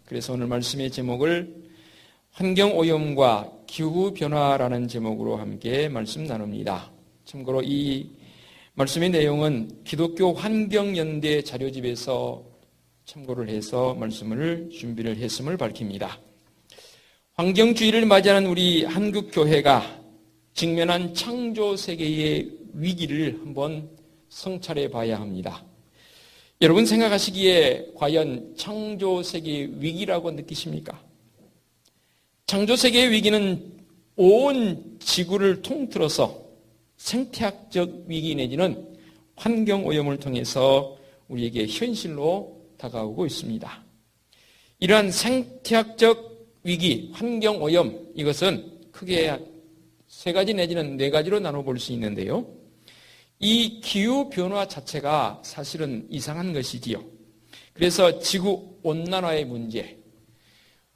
그래서 오늘 말씀의 제목을 환경오염과 기후변화라는 제목으로 함께 말씀 나눕니다. 참고로 이 말씀의 내용은 기독교 환경연대 자료집에서 참고를 해서 말씀을 준비를 했음을 밝힙니다. 환경주의를 맞이하는 우리 한국교회가 직면한 창조세계의 위기를 한번 성찰해 봐야 합니다. 여러분 생각하시기에 과연 창조세계의 위기라고 느끼십니까? 창조세계의 위기는 온 지구를 통틀어서 생태학적 위기 내지는 환경오염을 통해서 우리에게 현실로 다가오고 있습니다. 이러한 생태학적 위기, 환경오염, 이것은 크게 세 가지 내지는 네 가지로 나눠볼 수 있는데요. 이 기후변화 자체가 사실은 이상한 것이지요. 그래서 지구온난화의 문제,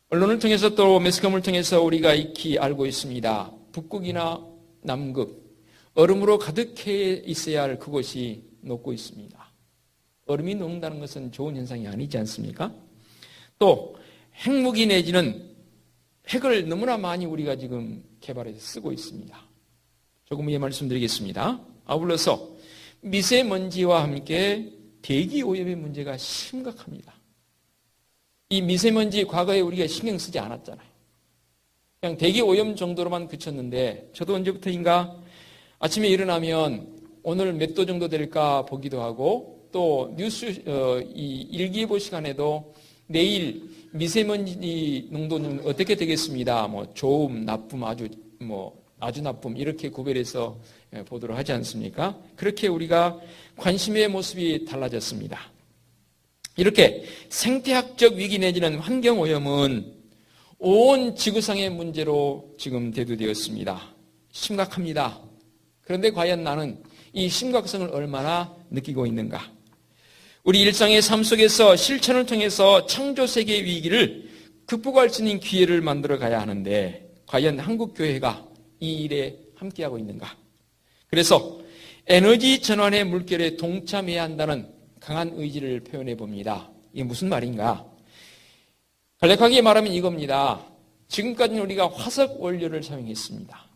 언론을 통해서 또 매스컴을 통해서 우리가 익히 알고 있습니다. 북극이나 남극, 얼음으로 가득해 있어야 할 그곳이 녹고 있습니다. 얼음이 녹는다는 것은 좋은 현상이 아니지 않습니까? 또 핵무기 내지는 핵을 너무나 많이 우리가 지금 개발해서 쓰고 있습니다. 조금 후에 말씀드리겠습니다. 아울러서 미세먼지와 함께 대기오염의 문제가 심각합니다. 이 미세먼지 과거에 우리가 신경 쓰지 않았잖아요. 그냥 대기오염 정도로만 그쳤는데 저도 언제부터인가 아침에 일어나면 오늘 몇 도 정도 될까 보기도 하고 또 뉴스 이 일기예보 시간에도 내일 미세먼지 농도는 어떻게 되겠습니다. 뭐 좋음, 나쁨, 아주 나쁨 이렇게 구별해서 보도를 하지 않습니까? 그렇게 우리가 관심의 모습이 달라졌습니다. 이렇게 생태학적 위기 내지는 환경오염은 온 지구상의 문제로 지금 대두되었습니다. 심각합니다. 그런데 과연 나는 이 심각성을 얼마나 느끼고 있는가? 우리 일상의 삶 속에서 실천을 통해서 창조세계의 위기를 극복할 수 있는 기회를 만들어 가야 하는데 과연 한국교회가 이 일에 함께하고 있는가? 그래서 에너지 전환의 물결에 동참해야 한다는 강한 의지를 표현해 봅니다. 이게 무슨 말인가? 간략하게 말하면 이겁니다. 지금까지는 우리가 화석 원료를 사용했습니다.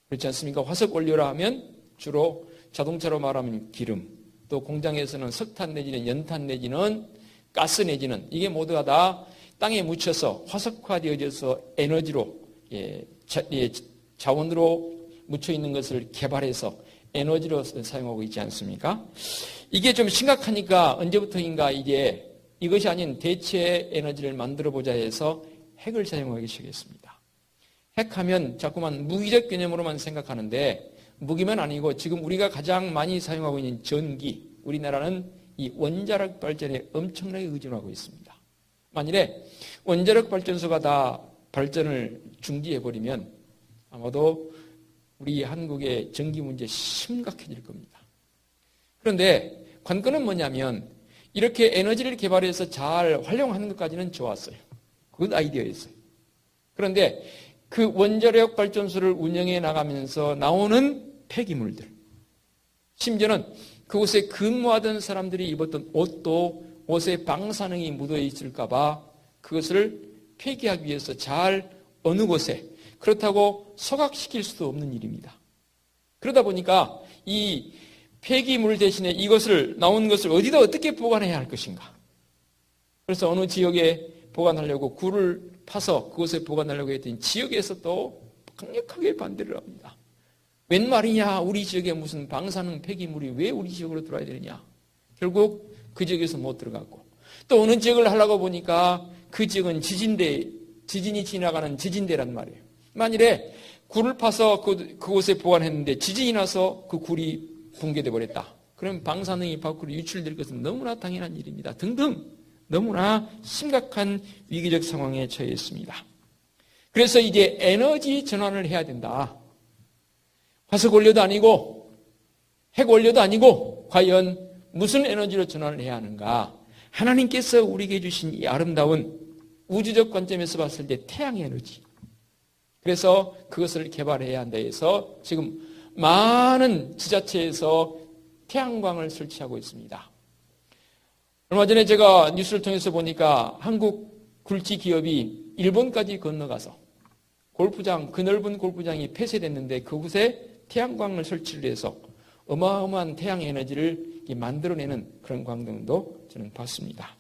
그렇지 않습니까? 화석 원료라 하면 주로 자동차로 말하면 기름, 또 공장에서는 석탄 내지는 연탄 내지는 가스 내지는 이게 모두가 다 땅에 묻혀서 화석화되어져서 에너지로 자원으로 묻혀 있는 것을 개발해서 에너지로 사용하고 있지 않습니까? 이게 좀 심각하니까 언제부터인가 이제 이것이 아닌 대체 에너지를 만들어보자 해서 핵을 사용하기 시작했습니다. 핵하면 자꾸만 무기적 개념으로만 생각하는데 무기만 아니고 지금 우리가 가장 많이 사용하고 있는 전기, 우리나라는 이 원자력 발전에 엄청나게 의존하고 있습니다. 만일에 원자력 발전소가 다 발전을 중지해버리면 아마도 우리 한국의 전기 문제 심각해질 겁니다. 그런데 관건은 뭐냐면 이렇게 에너지를 개발해서 잘 활용하는 것까지는 좋았어요. 굿 아이디어였어요. 그런데 그 원자력 발전소를 운영해 나가면서 나오는 폐기물들, 심지어는 그곳에 근무하던 사람들이 입었던 옷도 옷에 방사능이 묻어 있을까 봐 그것을 폐기하기 위해서 잘 어느 곳에 그렇다고 소각시킬 수도 없는 일입니다. 그러다 보니까 이 폐기물 대신에 이것을 나온 것을 어디다 어떻게 보관해야 할 것인가. 그래서 어느 지역에 보관하려고 굴을 파서 그곳에 보관하려고 했더니 지역에서 또 강력하게 반대를 합니다. 웬 말이냐, 우리 지역에 무슨 방사능 폐기물이 왜 우리 지역으로 들어와야 되느냐. 결국 그 지역에서 못 들어갔고 또 어느 지역을 하려고 보니까 그 지역은 지진이 지나가는 지진대란 말이에요. 만일에 굴을 파서 그곳에 보관했는데 지진이 나서 그 굴이 붕괴돼 버렸다. 그럼 방사능이 밖으로 유출될 것은 너무나 당연한 일입니다. 등등 너무나 심각한 위기적 상황에 처해 있습니다. 그래서 이제 에너지 전환을 해야 된다. 화석 원료도 아니고 핵 원료도 아니고 과연 무슨 에너지로 전환을 해야 하는가? 하나님께서 우리에게 주신 이 아름다운 우주적 관점에서 봤을 때 태양 에너지. 그래서 그것을 개발해야 한다 해서 지금 많은 지자체에서 태양광을 설치하고 있습니다. 얼마 전에 제가 뉴스를 통해서 보니까 한국 굴지 기업이 일본까지 건너가서 골프장, 그 넓은 골프장이 폐쇄됐는데 그곳에 태양광을 설치를 해서 어마어마한 태양 에너지를 만들어내는 그런 광경도 저는 봤습니다.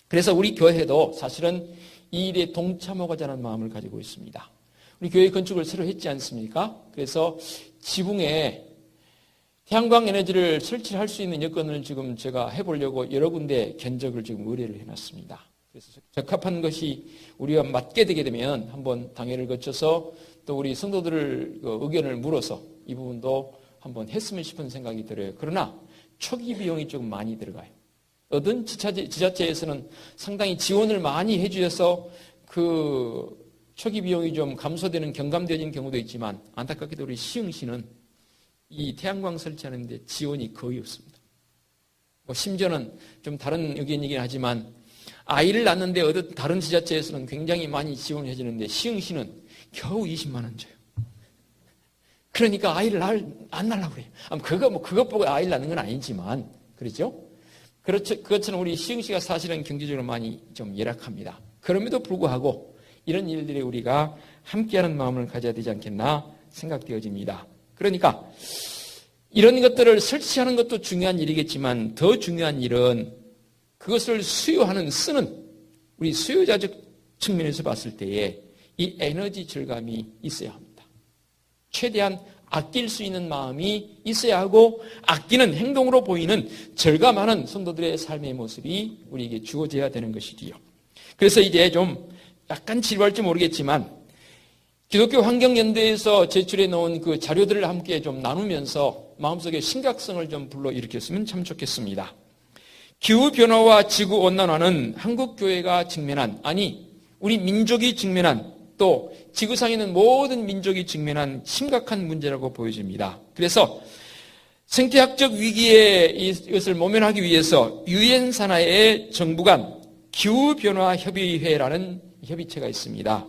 그래서 우리 교회도 사실은 이 일에 동참하고자 하는 마음을 가지고 있습니다. 우리 교회 건축을 새로 했지 않습니까? 그래서 지붕에 태양광 에너지를 설치할 수 있는 여건을 지금 제가 해보려고 여러 군데 견적을 지금 의뢰를 해놨습니다. 그래서 적합한 것이 우리가 맡게 되게 되면 한번 당회를 거쳐서 또 우리 성도들을 의견을 물어서 이 부분도 한번 했으면 싶은 생각이 들어요. 그러나 초기 비용이 조금 많이 들어가요. 어떤 지자체에서는 상당히 지원을 많이 해주셔서 그 초기 비용이 좀 감소되는 경감되어진 경우도 있지만 안타깝게도 우리 시흥시는 이 태양광 설치하는데 지원이 거의 없습니다. 심지어는 좀 다른 의견이긴 하지만 아이를 낳는데 어떤 다른 지자체에서는 굉장히 많이 지원을 해주는데 시흥시는 겨우 20만 원 줘요. 그러니까 아이를 안 낳으려고 그래요. 그것 보고 아이를 낳는 건 아니지만 그렇죠? 그렇처럼 우리 시흥시가 사실은 경제적으로 많이 좀 열악합니다. 그럼에도 불구하고 이런 일들에 우리가 함께하는 마음을 가져야 되지 않겠나 생각되어집니다. 그러니까 이런 것들을 설치하는 것도 중요한 일이겠지만 더 중요한 일은 그것을 쓰는 우리 수요자적 측면에서 봤을 때에 이 에너지 절감이 있어야 합니다. 최대한 아낄 수 있는 마음이 있어야 하고 아끼는 행동으로 보이는 절감하는 성도들의 삶의 모습이 우리에게 주어져야 되는 것이지요. 그래서 이제 좀 약간 지루할지 모르겠지만 기독교 환경연대에서 제출해 놓은 그 자료들을 함께 좀 나누면서 마음속에 심각성을 좀 불러일으켰으면 참 좋겠습니다. 기후변화와 지구온난화는 한국교회가 직면한, 우리 민족이 직면한, 또 지구상에 있는 모든 민족이 직면한 심각한 문제라고 보여집니다. 그래서 생태학적 위기에 이것을 모면하기 위해서 유엔 산하의 정부 간 기후변화 협의회라는 협의체가 있습니다.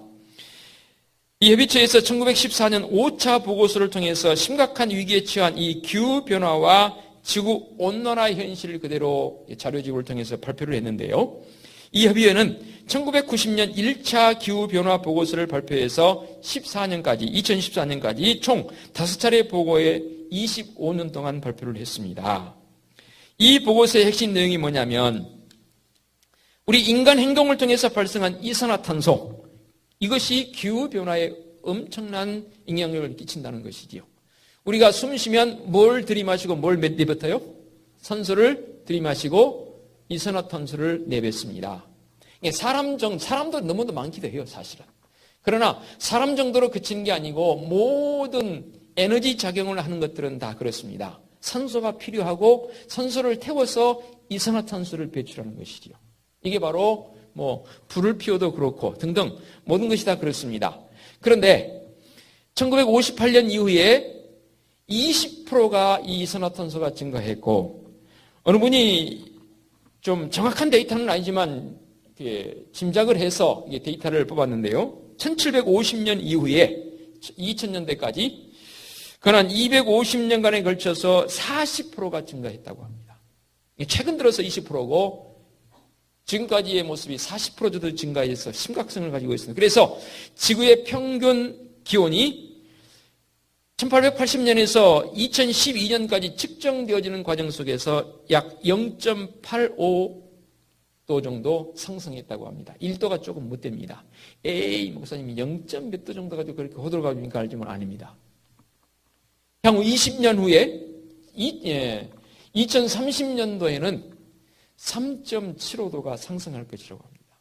이 협의체에서 1914년 5차 보고서를 통해서 심각한 위기에 처한 이 기후변화와 지구온난화 현실을 그대로 자료집을 통해서 발표를 했는데요. 이 협의회는 1990년 1차 기후변화 보고서를 발표해서 2014년까지 총 5차례 보고에 25년 동안 발표를 했습니다. 이 보고서의 핵심 내용이 뭐냐면 우리 인간 행동을 통해서 발생한 이산화탄소, 이것이 기후변화에 엄청난 영향력을 끼친다는 것이지요. 우리가 숨 쉬면 뭘 들이마시고 뭘 내뱉어요? 산소를 들이마시고 이산화탄소를 내뱉습니다. 사람도 너무도 많기도 해요, 사실은. 그러나 사람 정도로 그치는 게 아니고 모든 에너지 작용을 하는 것들은 다 그렇습니다. 산소가 필요하고 산소를 태워서 이산화탄소를 배출하는 것이지요. 이게 바로 불을 피워도 그렇고 등등 모든 것이 다 그렇습니다. 그런데 1958년 이후에 20%가 이 이산화탄소가 증가했고 어느 분이 좀 정확한 데이터는 아니지만 짐작을 해서 데이터를 뽑았는데요. 1750년 이후에 2000년대까지 그한 250년간에 걸쳐서 40%가 증가했다고 합니다. 최근 들어서 20%고 지금까지의 모습이 40% 정도 증가해서 심각성을 가지고 있습니다. 그래서 지구의 평균 기온이 1880년에서 2012년까지 측정되어지는 과정 속에서 약 0.85도 정도 상승했다고 합니다. 1도가 조금 못 됩니다. 목사님이 0. 몇 도 정도 가지고 그렇게 호들갑이니까 알지만 아닙니다. 향후 20년 후에 2030년도에는 3.75도가 상승할 것이라고 합니다.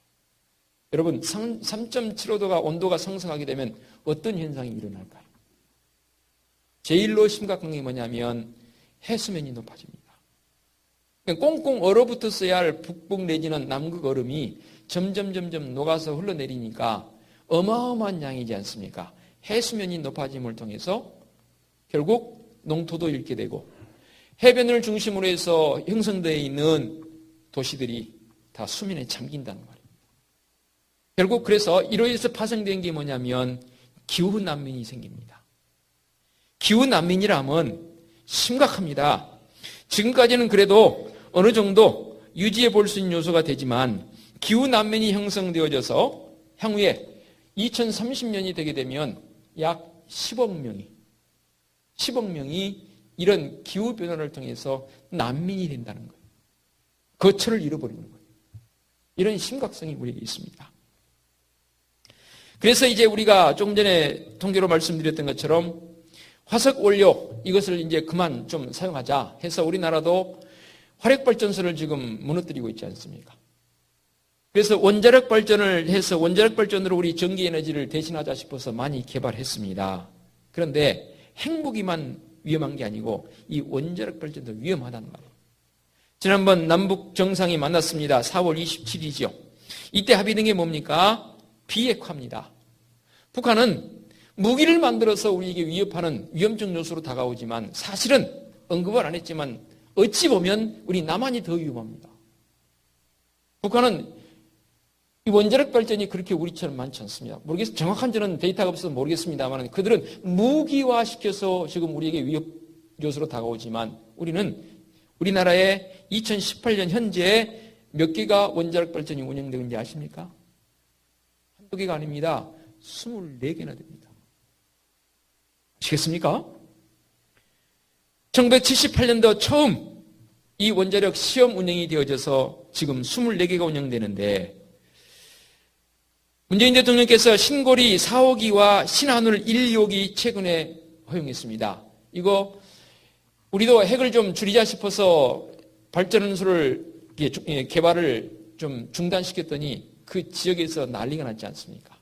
여러분, 3.75도가 온도가 상승하게 되면 어떤 현상이 일어날까요? 제일로 심각한 게 뭐냐면 해수면이 높아집니다. 꽁꽁 얼어붙었어야 할 북극 내지는 남극 얼음이 점점 녹아서 흘러내리니까 어마어마한 양이지 않습니까? 해수면이 높아짐을 통해서 결국 농토도 잃게 되고 해변을 중심으로 해서 형성되어 있는 도시들이 다 수면에 잠긴다는 말입니다. 결국 그래서 이로 인해서 파생된 게 뭐냐면 기후난민이 생깁니다. 기후난민이라면 심각합니다. 지금까지는 그래도 어느 정도 유지해 볼 수 있는 요소가 되지만 기후 난민이 형성되어져서 향후에 2030년이 되게 되면 약 10억 명이 이런 기후 변화를 통해서 난민이 된다는 거예요. 거처를 잃어버리는 거예요. 이런 심각성이 우리에게 있습니다. 그래서 이제 우리가 조금 전에 통계로 말씀드렸던 것처럼 화석 원료 이것을 이제 그만 좀 사용하자 해서 우리나라도 화력 발전소를 지금 무너뜨리고 있지 않습니까? 그래서 원자력 발전을 해서 원자력 발전으로 우리 전기 에너지를 대신하자 싶어서 많이 개발했습니다. 그런데 핵무기만 위험한 게 아니고 이 원자력 발전도 위험하다는 말이에요. 지난번 남북 정상이 만났습니다. 4월 27일이죠. 이때 합의된 게 뭡니까? 비핵화입니다. 북한은 무기를 만들어서 우리에게 위협하는 위험적 요소로 다가오지만 사실은 언급을 안 했지만 어찌 보면 우리 남한이 더 위험합니다. 북한은 이 원자력 발전이 그렇게 우리처럼 많지 않습니다. 모르겠어요. 정확한 저는 데이터가 없어서 모르겠습니다만 그들은 무기화시켜서 지금 우리에게 위협 요소로 다가오지만 우리나라에 2018년 현재 몇 개가 원자력 발전이 운영되는지 아십니까? 한두 개가 아닙니다. 24개나 됩니다. 아시겠습니까? 1978년도 처음 이 원자력 시험 운영이 되어져서 지금 24개가 운영되는데 문재인 대통령께서 신고리 4호기와 신한울 1, 2호기 최근에 허용했습니다. 이거 우리도 핵을 좀 줄이자 싶어서 발전소를 개발을 좀 중단시켰더니 그 지역에서 난리가 났지 않습니까?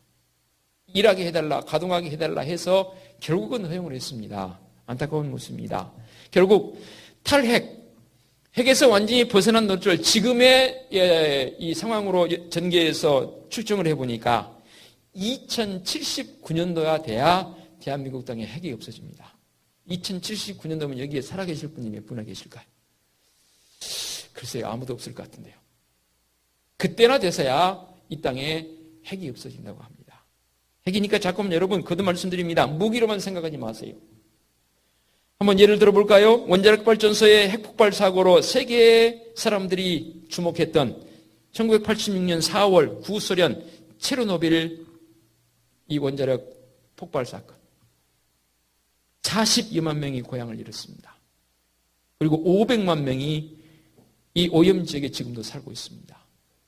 일하게 해달라, 가동하게 해달라 해서 결국은 허용을 했습니다. 안타까운 모습입니다. 결국 핵에서 완전히 벗어난 노출 지금의 이 상황으로 전개해서 출정을 해보니까 2079년도가 돼야 대한민국 땅에 핵이 없어집니다. 2079년도면 여기에 살아계실 분이 몇 분이나 계실까요? 글쎄요, 아무도 없을 것 같은데요. 그때나 돼서야 이 땅에 핵이 없어진다고 합니다. 핵이니까 자꾸만 여러분 거듭 말씀드립니다. 무기로만 생각하지 마세요. 한번 예를 들어볼까요? 원자력 발전소의 핵폭발 사고로 세계의 사람들이 주목했던 1986년 4월 구소련 체르노빌 이 원자력 폭발 사건. 40여만 명이 고향을 잃었습니다. 그리고 500만 명이 이 오염 지역에 지금도 살고 있습니다.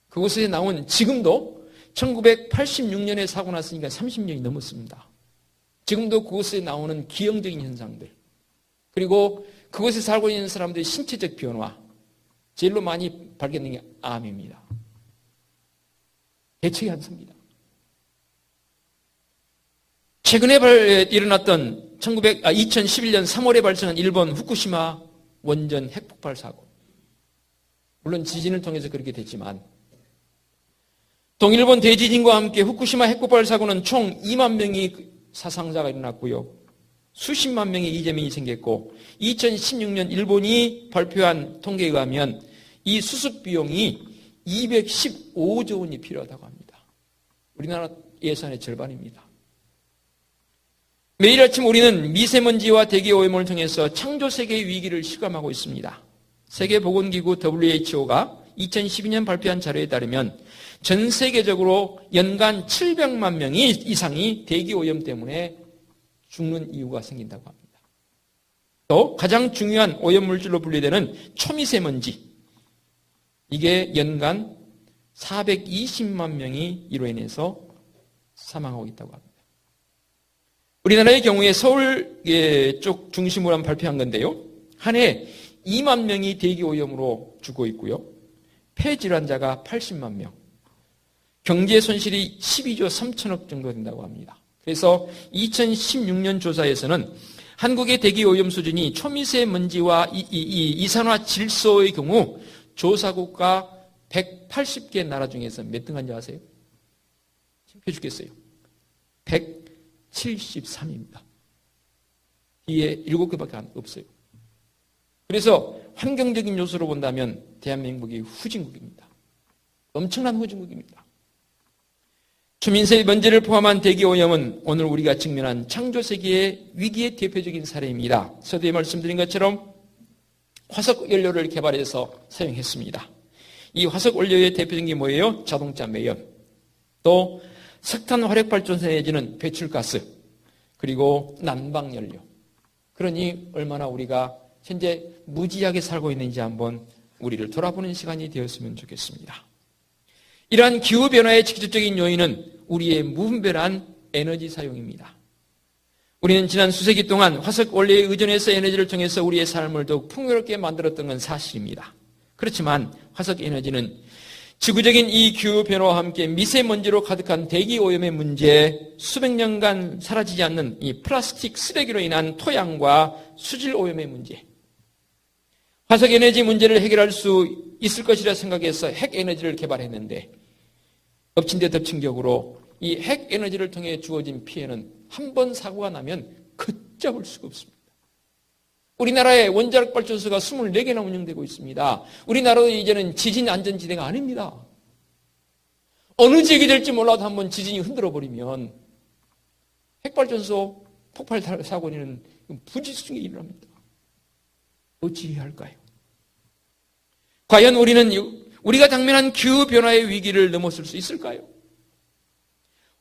그곳에 나온 지금도 1986년에 사고 났으니까 30년이 넘었습니다. 지금도 그곳에 나오는 기형적인 현상들 그리고 그곳에 살고 있는 사람들의 신체적 변화 제일로 많이 발견된 게 암입니다. 대책이 안 섭니다. 최근에 일어났던 2011년 3월에 발생한 일본 후쿠시마 원전 핵폭발 사고. 물론 지진을 통해서 그렇게 됐지만 동일본 대지진과 함께 후쿠시마 핵폭발 사고는 총 2만 명의 사상자가 일어났고요. 수십만 명의 이재민이 생겼고 2016년 일본이 발표한 통계에 의하면 이 수습 비용이 215조 원이 필요하다고 합니다. 우리나라 예산의 절반입니다. 매일 아침 우리는 미세먼지와 대기오염을 통해서 창조세계의 위기를 실감하고 있습니다. 세계보건기구 WHO가 2012년 발표한 자료에 따르면 전 세계적으로 연간 700만 명이 이상이 대기오염 때문에 죽는 이유가 생긴다고 합니다. 또 가장 중요한 오염물질로 분류되는 초미세먼지 이게 연간 420만 명이 이로 인해서 사망하고 있다고 합니다. 우리나라의 경우에 서울 쪽 중심으로 한 발표한 건데요. 한 해 2만 명이 대기오염으로 죽고 있고요. 폐질환자가 80만 명. 경제 손실이 12조 3천억 정도 된다고 합니다. 그래서 2016년 조사에서는 한국의 대기오염 수준이 초미세먼지와 이산화 질소의 경우 조사국가 180개 나라 중에서 몇 등 한지 아세요? 창피해 죽겠어요. 173입니다. 뒤에 7개밖에 없어요. 그래서 환경적인 요소로 본다면 대한민국이 후진국입니다. 엄청난 후진국입니다. 초미세 먼지를 포함한 대기오염은 오늘 우리가 직면한 창조세계의 위기의 대표적인 사례입니다. 서두에 말씀드린 것처럼 화석연료를 개발해서 사용했습니다. 이 화석 원료의 대표적인 게 뭐예요? 자동차 매연, 또 석탄 화력 발전소에 내지는 배출가스, 그리고 난방연료. 그러니 얼마나 우리가 현재 무지하게 살고 있는지 한번 우리를 돌아보는 시간이 되었으면 좋겠습니다. 이러한 기후변화의 직접적인 요인은 우리의 무분별한 에너지 사용입니다. 우리는 지난 수세기 동안 화석 원료에 의존해서 에너지를 통해서 우리의 삶을 더욱 풍요롭게 만들었던 건 사실입니다. 그렇지만 화석 에너지는 지구적인 이 기후변화와 함께 미세먼지로 가득한 대기오염의 문제, 수백 년간 사라지지 않는 이 플라스틱 쓰레기로 인한 토양과 수질오염의 문제, 화석에너지 문제를 해결할 수 있을 것이라 생각해서 핵에너지를 개발했는데 엎친 데 덮친 격으로 이 핵에너지를 통해 주어진 피해는 한 번 사고가 나면 걷잡을 수가 없습니다. 우리나라에 원자력 발전소가 24개나 운영되고 있습니다. 우리나라도 이제는 지진 안전지대가 아닙니다. 어느 지역이 될지 몰라도 한번 지진이 흔들어버리면 핵발전소 폭발 사고는 부지중에 일어납니다. 어찌해야 할까요? 과연 우리가 당면한 기후변화의 위기를 넘어설 수 있을까요?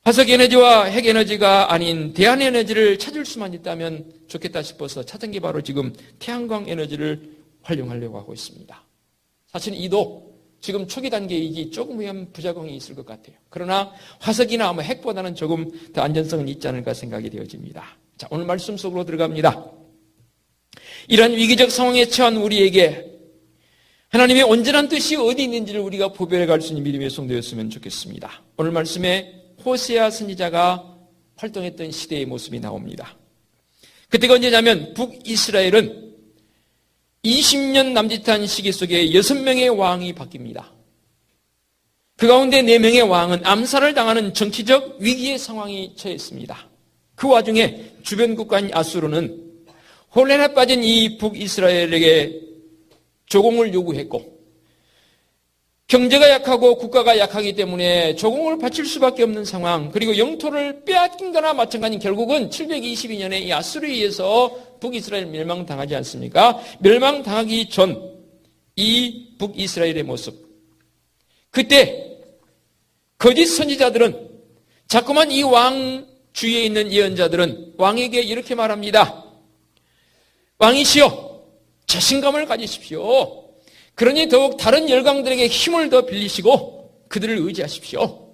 화석에너지와 핵에너지가 아닌 대한에너지를 찾을 수만 있다면 좋겠다 싶어서 찾은 게 바로 지금 태양광 에너지를 활용하려고 하고 있습니다. 사실 이도 지금 초기 단계이기 조금 위험 부작용이 있을 것 같아요. 그러나 화석이나 핵보다는 조금 더 안전성은 있지 않을까 생각이 되어집니다. 자, 오늘 말씀 속으로 들어갑니다. 이런 위기적 상황에 처한 우리에게 하나님의 온전한 뜻이 어디 있는지를 우리가 보별해 갈 수 있는 믿음의 성도였으면 좋겠습니다. 오늘 말씀에 호세아 선지자가 활동했던 시대의 모습이 나옵니다. 그때가 언제냐면 북이스라엘은 20년 남짓한 시기 속에 6명의 왕이 바뀝니다. 그 가운데 4명의 왕은 암살을 당하는 정치적 위기의 상황이 처했습니다. 그 와중에 주변 국가인 아수르는 혼란에 빠진 이 북이스라엘에게 조공을 요구했고 경제가 약하고 국가가 약하기 때문에 조공을 바칠 수밖에 없는 상황, 그리고 영토를 빼앗긴 거나 마찬가지인 결국은 722년에 이 아수르에 의해서 북이스라엘 멸망당하지 않습니까? 멸망당하기 전 이 북이스라엘의 모습, 그때 거짓 선지자들은 자꾸만 이 왕 주위에 있는 예언자들은 왕에게 이렇게 말합니다. 왕이시여, 자신감을 가지십시오. 그러니 더욱 다른 열강들에게 힘을 더 빌리시고 그들을 의지하십시오.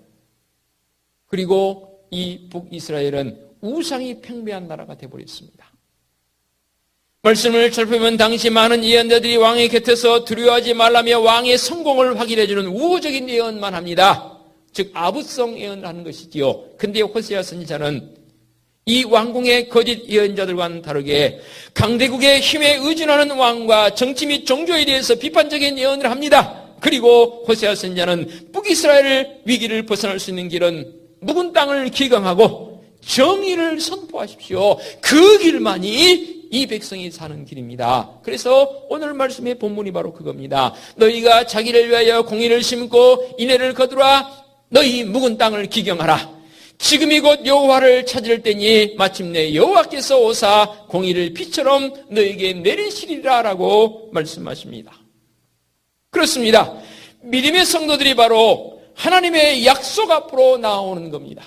그리고 이 북이스라엘은 우상이 팽배한 나라가 되어버렸습니다. 말씀을 살펴보면 당시 많은 예언자들이 왕의 곁에서 두려워하지 말라며 왕의 성공을 확인해주는 우호적인 예언만 합니다. 즉 아부성 예언을 하는 것이지요. 근데 호세아 선지자는 이 왕궁의 거짓 예언자들과는 다르게 강대국의 힘에 의존하는 왕과 정치 및 종교에 대해서 비판적인 예언을 합니다. 그리고 호세아 선지자는 북이스라엘 위기를 벗어날 수 있는 길은 묵은 땅을 기강하고 정의를 선포하십시오. 그 길만이 이 백성이 사는 길입니다. 그래서 오늘 말씀의 본문이 바로 그겁니다. 너희가 자기를 위하여 공의를 심고 인애를 거두라. 너희 묵은 땅을 기경하라. 지금이 곧 여호와를 찾을 때니 마침내 여호와께서 오사 공의를 비처럼 너에게 내리시리라 라고 말씀하십니다. 그렇습니다. 믿음의 성도들이 바로 하나님의 약속 앞으로 나오는 겁니다.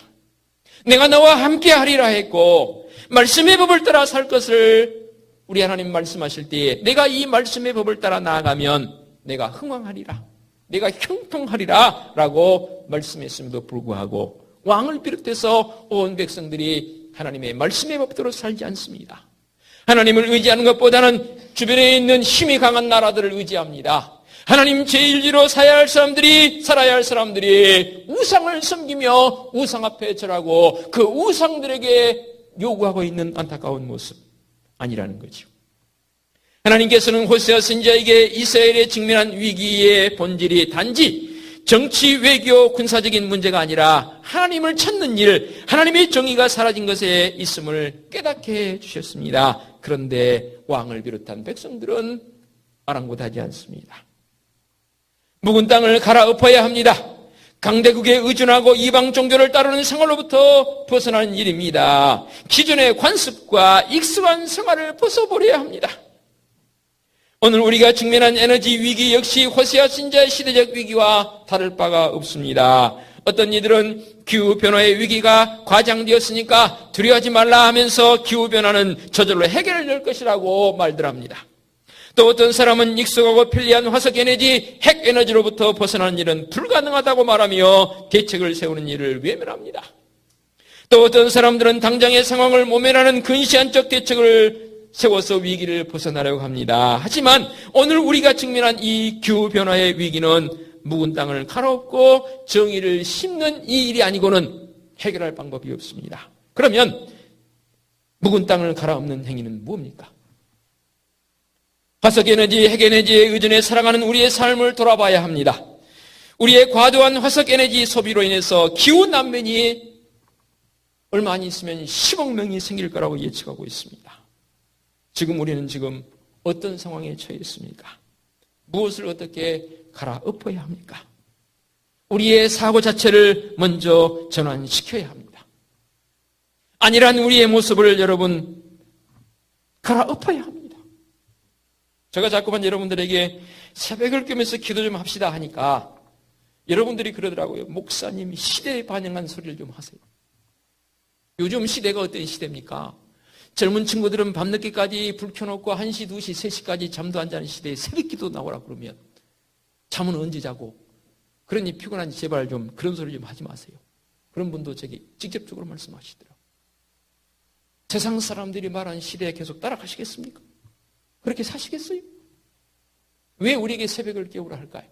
내가 너와 함께 하리라 했고 말씀의 법을 따라 살 것을 우리 하나님 말씀하실 때에 내가 이 말씀의 법을 따라 나아가면 내가 흥왕하리라, 내가 형통하리라 라고 말씀했음에도 불구하고 왕을 비롯해서 온 백성들이 하나님의 말씀의 법대로 살지 않습니다. 하나님을 의지하는 것보다는 주변에 있는 힘이 강한 나라들을 의지합니다. 하나님 제1지로 살아야 할 사람들이 우상을 섬기며 우상 앞에 절하고 그 우상들에게 요구하고 있는 안타까운 모습 아니라는 거죠. 하나님께서는 호세아 선지자에게 이스라엘에 직면한 위기의 본질이 단지 정치, 외교, 군사적인 문제가 아니라 하나님을 찾는 일, 하나님의 정의가 사라진 것에 있음을 깨닫게 해주셨습니다. 그런데 왕을 비롯한 백성들은 아랑곳하지 않습니다. 묵은 땅을 갈아엎어야 합니다. 강대국에 의존하고 이방 종교를 따르는 생활로부터 벗어나는 일입니다. 기존의 관습과 익숙한 생활을 벗어버려야 합니다. 오늘 우리가 직면한 에너지 위기 역시 호세아 선지자의 시대적 위기와 다를 바가 없습니다. 어떤 이들은 기후변화의 위기가 과장되었으니까 두려워하지 말라 하면서 기후변화는 저절로 해결될 것이라고 말들 합니다. 또 어떤 사람은 익숙하고 편리한 화석에너지, 핵에너지로부터 벗어나는 일은 불가능하다고 말하며 대책을 세우는 일을 외면합니다. 또 어떤 사람들은 당장의 상황을 모면하는 근시안적 대책을 세워서 위기를 벗어나려고 합니다. 하지만 오늘 우리가 직면한 이 기후변화의 위기는 묵은 땅을 갈아엎고 정의를 심는 이 일이 아니고는 해결할 방법이 없습니다. 그러면 묵은 땅을 갈아엎는 행위는 뭡니까? 화석에너지, 핵에너지에 의존해 살아가는 우리의 삶을 돌아봐야 합니다. 우리의 과도한 화석에너지 소비로 인해서 기후난민이 얼마 안 있으면 10억 명이 생길 거라고 예측하고 있습니다. 지금 우리는 어떤 상황에 처해 있습니까? 무엇을 어떻게 갈아엎어야 합니까? 우리의 사고 자체를 먼저 전환시켜야 합니다. 아니란 우리의 모습을 여러분 갈아엎어야 합니다. 제가 자꾸만 여러분들에게 새벽을 깨면서 기도 좀 합시다 하니까 여러분들이 그러더라고요. 목사님 시대에 반영한 소리를 좀 하세요. 요즘 시대가 어떤 시대입니까? 젊은 친구들은 밤늦게까지 불 켜놓고 1시, 2시, 3시까지 잠도 안 자는 시대에 새벽기도 나오라 그러면 잠은 언제 자고? 그러니 피곤하니 제발 좀 그런 소리 좀 하지 마세요. 그런 분도 제게 직접적으로 말씀하시더라고요. 세상 사람들이 말하는 시대에 계속 따라가시겠습니까? 그렇게 사시겠어요? 왜 우리에게 새벽을 깨우라 할까요?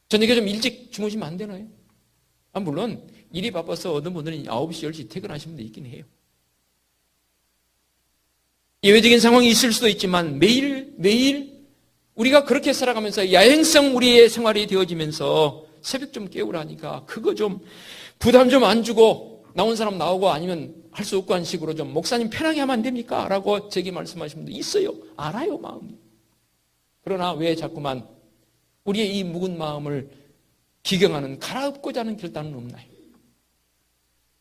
저녁에 좀 일찍 주무시면 안 되나요? 물론 일이 바빠서 어떤 분들은 9시, 10시 퇴근하시는 분도 있긴 해요. 예외적인 상황이 있을 수도 있지만 매일 우리가 그렇게 살아가면서 야행성 우리의 생활이 되어지면서 새벽 좀 깨우라니까 그거 좀 부담 좀 안 주고 나온 사람 나오고 아니면 할 수 없고 한 식으로 좀 목사님 편하게 하면 안 됩니까? 라고 제게 말씀하시는 분도 있어요. 알아요, 마음이. 그러나 왜 자꾸만 우리의 이 묵은 마음을 기경하는 갈아엎고자 하는 결단은 없나요?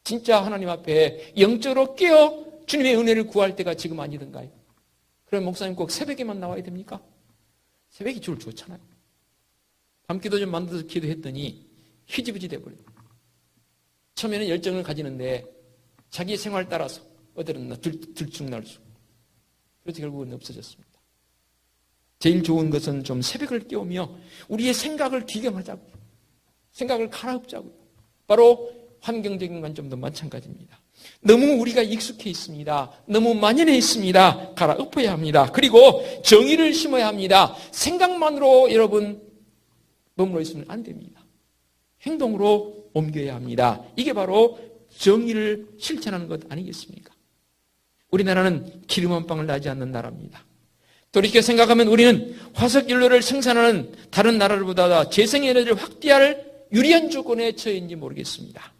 진짜 하나님 앞에 영적으로 깨어 주님의 은혜를 구할 때가 지금 아니던가요? 그럼 목사님 꼭 새벽에만 나와야 됩니까? 새벽이 제일 좋잖아요. 밤기도 좀 만들어서 기도했더니 휘지부지 돼버려요. 처음에는 열정을 가지는데 자기 생활 따라서 어디는 들쭉날쭉. 그래서 결국은 없어졌습니다. 제일 좋은 것은 좀 새벽을 깨우며 우리의 생각을 기경하자고요. 생각을 갈아엎자고요. 바로 환경적인 관점도 마찬가지입니다. 너무 우리가 익숙해 있습니다. 너무 만연해 있습니다. 갈아엎어야 합니다. 그리고 정의를 심어야 합니다. 생각만으로 여러분 머물러 있으면 안 됩니다. 행동으로 옮겨야 합니다. 이게 바로 정의를 실천하는 것 아니겠습니까? 우리나라는 기름 한 방울 나지 않는 나라입니다. 돌이켜 생각하면 우리는 화석연료를 생산하는 다른 나라들보다 재생에너지를 확대할 유리한 조건에 처해 있는지 모르겠습니다.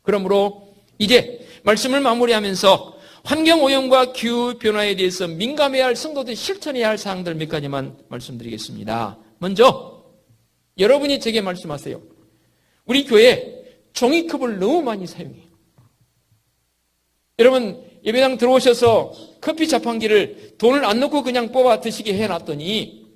그러므로 이제 말씀을 마무리하면서 환경오염과 기후변화에 대해서 민감해야 할 성도들이 실천해야 할 사항들 몇 가지만 말씀드리겠습니다. 먼저 여러분이 제게 말씀하세요. 우리 교회 종이컵을 너무 많이 사용해요. 여러분 예배당 들어오셔서 커피 자판기를 돈을 안 넣고 그냥 뽑아 드시게 해놨더니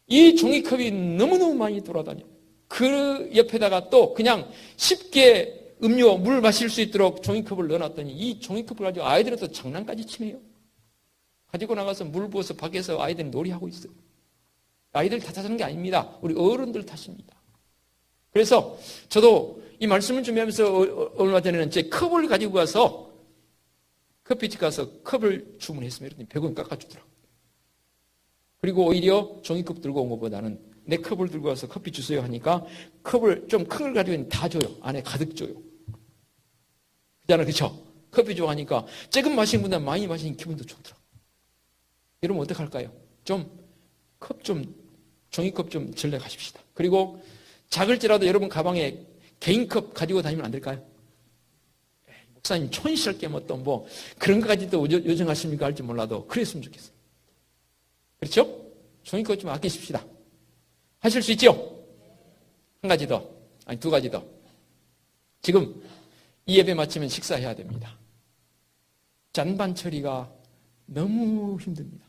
이 종이컵이 너무너무 많이 돌아다녀요. 그 옆에다가 또 그냥 쉽게 음료, 물 마실 수 있도록 종이컵을 넣어놨더니 이 종이컵을 가지고 아이들은 또 장난까지 치네요. 가지고 나가서 물 부어서 밖에서 아이들이 놀이하고 있어요. 아이들 탓하는 게 아닙니다. 우리 어른들 탓입니다. 그래서 저도 이 말씀을 준비하면서 얼마 전에는 제 컵을 가지고 가서 커피집 가서 컵을 주문했으면 100원 깎아주더라고요. 그리고 오히려 종이컵 들고 온 것보다는 내 컵을 들고 와서 커피 주세요 하니까 컵을 좀 큰 걸 가지고 있는 다 줘요. 안에 가득 줘요. 그잖아요. 그렇죠? 커피 좋아하니까 조금 마시는 분보다 많이 마시는 기분도 좋더라고요. 여러분 어떡할까요? 종이컵 좀 전략하십시다. 그리고 작을지라도 여러분 가방에 개인컵 가지고 다니면 안 될까요? 목사님 촌시할 게 뭐 그런 것까지도 요청하십니까 할지 몰라도 그랬으면 좋겠어요. 그렇죠? 종이컵 좀 아끼십시다. 하실 수 있죠? 한 가지 더, 아니 2가지 더. 지금 이 예배 마치면 식사해야 됩니다. 잔반 처리가 너무 힘듭니다.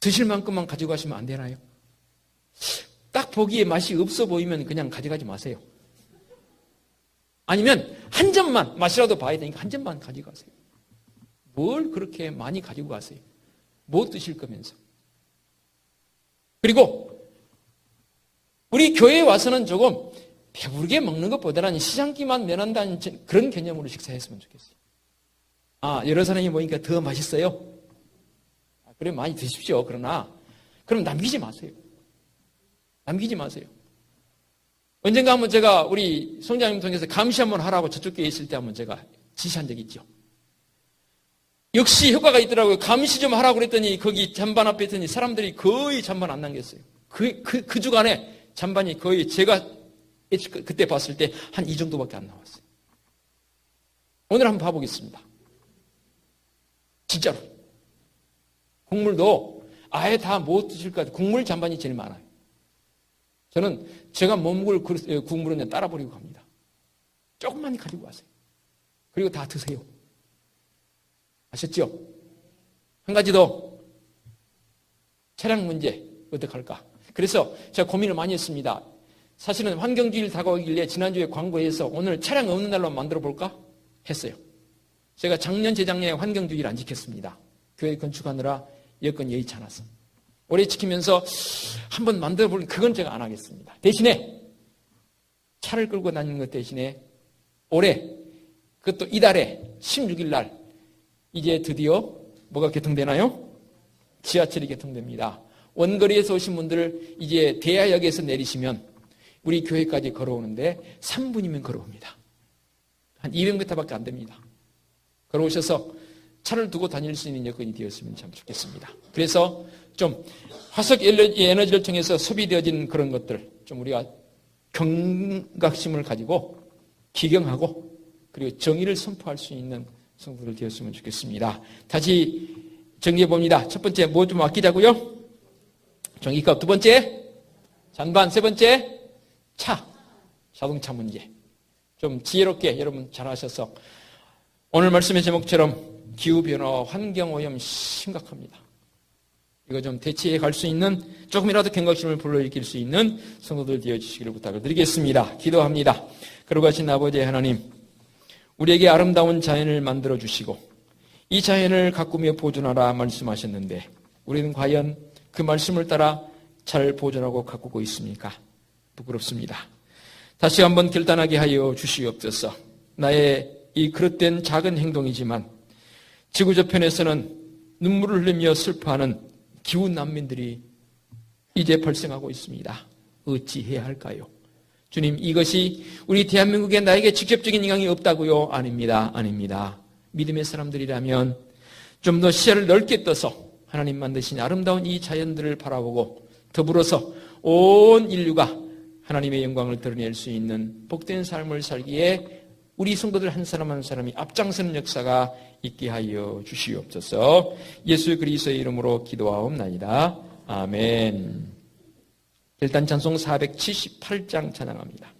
드실 만큼만 가지고 가시면 안 되나요? 딱 보기에 맛이 없어 보이면 그냥 가져가지 마세요. 아니면 한 점만 맛이라도 봐야 되니까 한 점만 가지고 가세요. 뭘 그렇게 많이 가지고 가세요? 못 드실 거면서. 그리고 우리 교회에 와서는 조금 배부르게 먹는 것보다는 시장기만 면한다는 그런 개념으로 식사했으면 좋겠어요. 여러 사람이 모이니까 더 맛있어요? 그래 많이 드십시오. 그러나 그럼 남기지 마세요. 남기지 마세요. 언젠가 한번 제가 우리 성장님 통해서 감시 한번 하라고 저쪽 교회에 있을 때 한번 제가 지시한 적이 있죠. 역시 효과가 있더라고요. 감시 좀 하라고 그랬더니 거기 잔반 앞에 있더니 사람들이 거의 잔반 안 남겼어요. 그 주간에 잔반이 거의 제가 그때 봤을 때 한 이 정도밖에 안 나왔어요. 오늘 한번 봐보겠습니다. 진짜로. 국물도 아예 다 못 드실 것 같아요. 국물 잔반이 제일 많아요. 저는 제가 머물 국물은 따라 버리고 갑니다. 조금만 가지고 가세요. 그리고 다 드세요. 아셨죠? 한 가지 더. 차량 문제 어떡할까? 그래서 제가 고민을 많이 했습니다. 사실은 환경주의를 다가오길래 지난주에 광고해서 오늘 차량 없는 날로 만들어 볼까? 했어요. 제가 작년, 재작년에 환경주의를 안 지켰습니다. 교회 건축하느라 여건 여의치 않았어. 오래 지키면서 한번 만들어 보는 그건 제가 안 하겠습니다. 대신에 차를 끌고 다니는 것 대신에 올해 그것도 이달에 16일 날 이제 드디어 뭐가 개통되나요? 지하철이 개통됩니다. 원거리에서 오신 분들 이제 대하역에서 내리시면 우리 교회까지 걸어오는데 3분이면 걸어옵니다. 한 200m밖에 안 됩니다. 걸어오셔서 차를 두고 다닐 수 있는 여건이 되었으면 참 좋겠습니다. 그래서 좀 화석 에너지를 통해서 소비되어진 그런 것들 좀 우리가 경각심을 가지고 기경하고 그리고 정의를 선포할 수 있는 성도들 되었으면 좋겠습니다. 다시 정리해 봅니다. 첫 번째 뭐 좀 아끼자고요? 전기값. 두 번째 잔반. 세 번째 자동차 문제. 좀 지혜롭게 여러분 잘 하셔서 오늘 말씀의 제목처럼 기후변화, 환경오염 심각합니다. 이거 좀 대체해 갈 수 있는 조금이라도 경각심을 불러일으킬 수 있는 성도들 되어주시기를 부탁을 드리겠습니다. 기도합니다. 거룩하신 아버지 하나님, 우리에게 아름다운 자연을 만들어 주시고 이 자연을 가꾸며 보존하라 말씀하셨는데 우리는 과연 그 말씀을 따라 잘 보존하고 가꾸고 있습니까? 부끄럽습니다. 다시 한번 결단하게 하여 주시옵소서. 나의 이 그릇된 작은 행동이지만 지구 저편에서는 눈물을 흘리며 슬퍼하는 기후 난민들이 이제 발생하고 있습니다. 어찌해야 할까요? 주님, 이것이 우리 대한민국에 나에게 직접적인 영향이 없다고요? 아닙니다. 아닙니다. 믿음의 사람들이라면 좀 더 시야를 넓게 떠서 하나님 만드신 아름다운 이 자연들을 바라보고 더불어서 온 인류가 하나님의 영광을 드러낼 수 있는 복된 삶을 살기에 우리 성도들 한 사람 한 사람이 앞장서는 역사가 있게 하여 주시옵소서. 예수 그리스도의 이름으로 기도하옵나이다. 아멘. 일단 찬송 478장 찬양합니다.